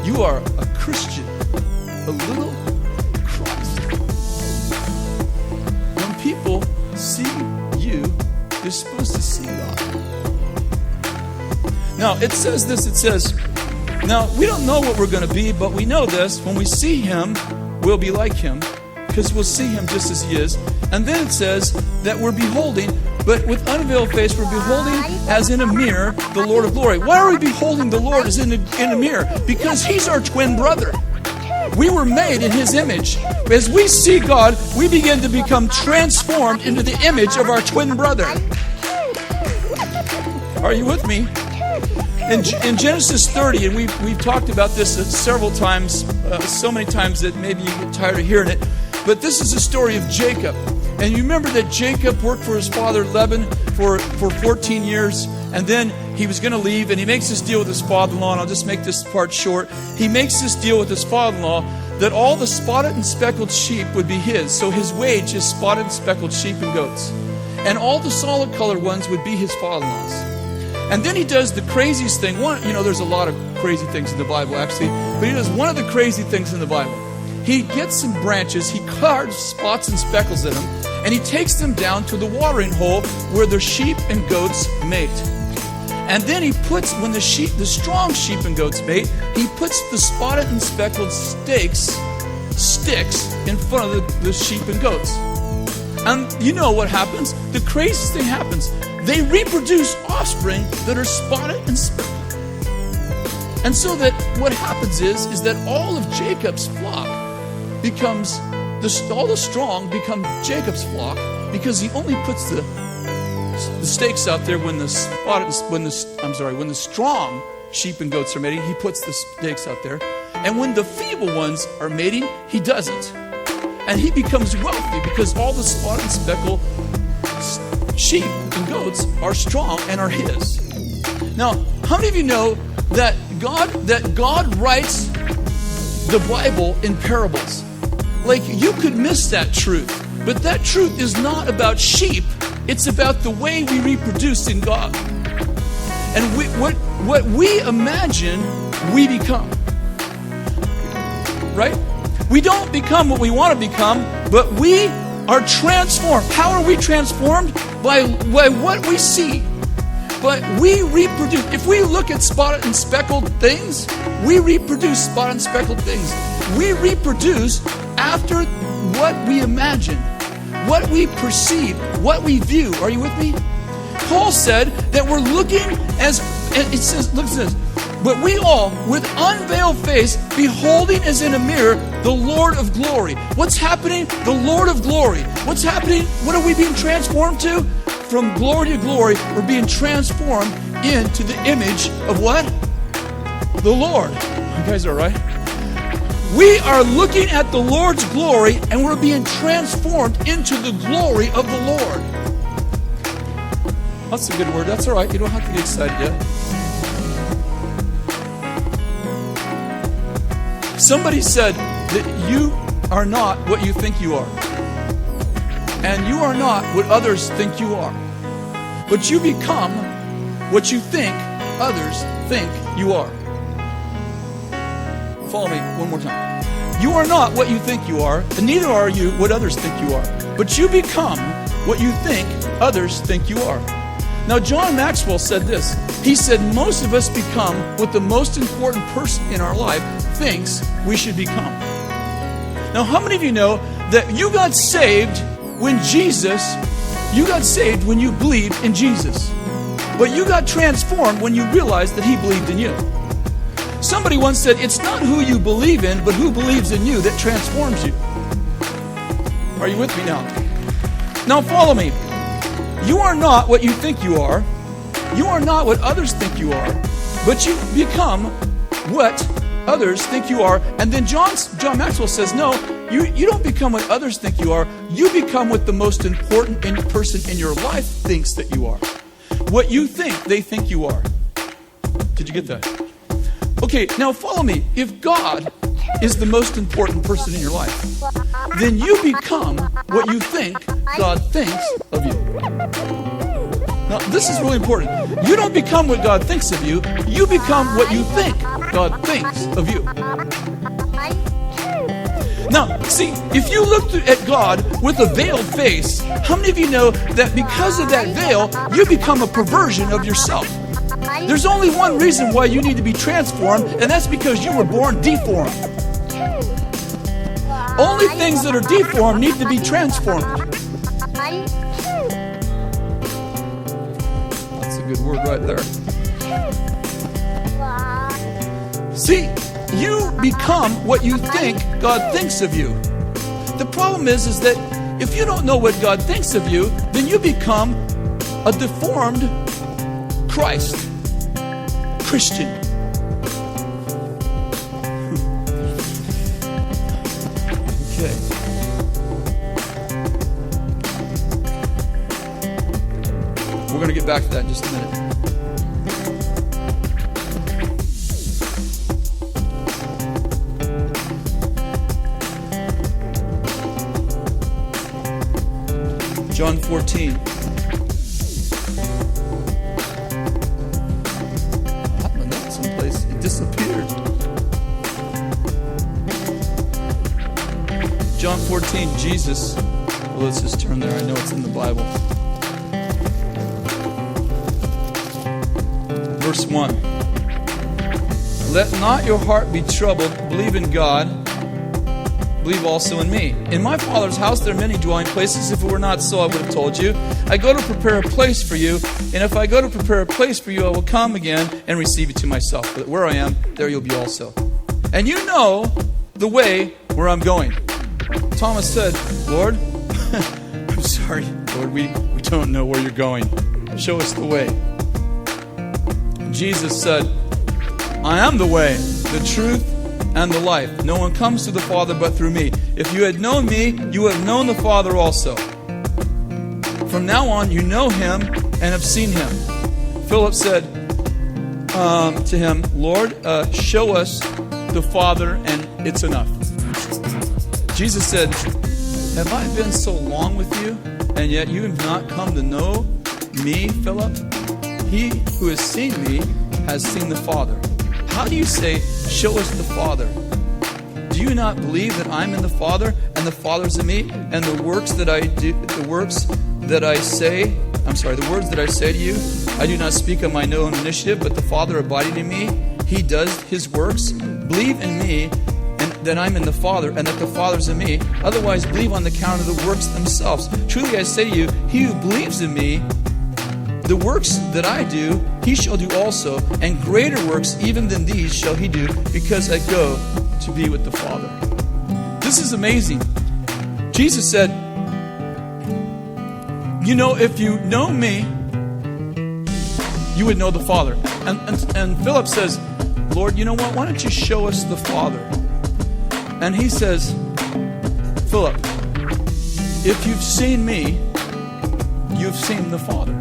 You are a Christian, a little Christ. When people see you, they're supposed to see God. Now, it says this, now, we don't know what we're going to be, but we know this. When we see him, we'll be like him, because we'll see him just as he is. And then it says that we're beholding, but with unveiled face, we're beholding as in a mirror the Lord of glory. Why are we beholding the Lord as in a mirror? Because he's our twin brother. We were made in his image. As we see God, we begin to become transformed into the image of our twin brother. Are you with me? In Genesis 30, and we've talked about this several times, so many times that maybe you get tired of hearing it, but this is the story of Jacob. And you remember that Jacob worked for his father Laban for 14 years, and then he was going to leave, and he makes this deal with his father-in-law, and I'll just make this part short. He makes this deal with his father-in-law that all the spotted and speckled sheep would be his, so his wage is spotted and speckled sheep and goats. And all the solid colored ones would be his father-in-law's. And then he does the craziest thing. There's a lot of crazy things in the Bible, actually. But he does one of the crazy things in the Bible. He gets some branches, he carves spots and speckles in them, and he takes them down to the watering hole where the sheep and goats mate. And then he puts, when the strong sheep and goats mate, he puts the spotted and speckled sticks in front of the sheep and goats. And you know what happens? The craziest thing happens. They reproduce offspring that are spotted and speckled. And so that what happens is that all of Jacob's flock becomes, all the strong become Jacob's flock, because he only puts the stakes out there when the strong sheep and goats are mating. He puts the stakes out there. And when the feeble ones are mating, he doesn't. And he becomes wealthy because all the spotted and speckled sheep and goats are strong and are his. Now, how many of you know that God writes the Bible in parables? Like, you could miss that truth, but that truth is not about sheep. It's about the way we reproduce in God. And what we imagine, we become. Right? We don't become what we want to become, but we are transformed. How are we transformed? By what we see. But we reproduce. If we look at spotted and speckled things, we reproduce spotted and speckled things. We reproduce after what we imagine, what we perceive, what we view. Are you with me? Paul said that we're looking as, and it says, look at this. But we all, with unveiled face, beholding as in a mirror, the Lord of glory. What's happening? The Lord of glory. What's happening? What are we being transformed to? From glory to glory, we're being transformed into the image of what? The Lord. You guys are right. We are looking at the Lord's glory, and we're being transformed into the glory of the Lord. That's a good word. That's all right. You don't have to get excited yet. Somebody said that you are not what you think you are. And you are not what others think you are. But you become what you think others think you are. Follow me one more time. You are not what you think you are, and neither are you what others think you are. But you become what you think others think you are. Now, John Maxwell said this. He said, most of us become what the most important person in our life thinks we should become. Now, how many of you know that you got saved when you got saved when you believed in Jesus? But you got transformed when you realized that he believed in you. Somebody once said, it's not who you believe in, but who believes in you that transforms you. Are you with me now? Now follow me. You are not what you think you are. You are not what others think you are. But you become what others think you are. And then John Maxwell says, no, you don't become what others think you are. You become what the most important person in your life thinks that you are. What you think they think you are. Did you get that? Okay, now follow me. If God is the most important person in your life, then you become what you think God thinks of you. Now, this is really important. You don't become what God thinks of you. You become what you think God thinks of you. Now, see, if you look at God with a veiled face, how many of you know that because of that veil, you become a perversion of yourself? There's only one reason why you need to be transformed, and that's because you were born deformed. Only things that are deformed need to be transformed. That's a good word right there. See, you become what you think God thinks of you. The problem is that if you don't know what God thinks of you, then you become a deformed Christian. Okay. We're going to get back to that in just a minute. John 14. Someplace it disappeared. John 14, Jesus. Well, let's just turn there. I know it's in the Bible. Verse 1. Let not your heart be troubled. Believe in God. Believe also in me. In my Father's house there are many dwelling places. If it were not so, I would have told you. I go to prepare a place for you, and if I go to prepare a place for you, I will come again and receive you to myself. But where I am, there you'll be also. And you know the way where I'm going. Thomas said, Lord, I'm sorry, Lord, we don't know where you're going. Show us the way. And Jesus said, I am the way, the truth, and the life. No one comes to the Father but through me. If you had known me, you would have known the Father also. From now on, you know him and have seen him. Philip said to him, Lord, show us the Father, and it's enough. Jesus said, have I been so long with you, and yet you have not come to know me, Philip? He who has seen me has seen the Father. How do you say, show us the Father? Do you not believe that I'm in the Father and the Father's in me? And the words that I say to you, I do not speak of my own initiative, but the Father abiding in me, he does his works. Believe in me, and that I'm in the Father, and that the Father's in me. Otherwise, believe on the count of the works themselves. Truly I say to you, he who believes in me, the works that I do, he shall do also, and greater works even than these shall he do, because I go to be with the Father. This is amazing. Jesus said, you know, if you know me, you would know the Father. And Philip says, Lord, you know what? Why don't you show us the Father? And he says, Philip, if you've seen me, you've seen the Father.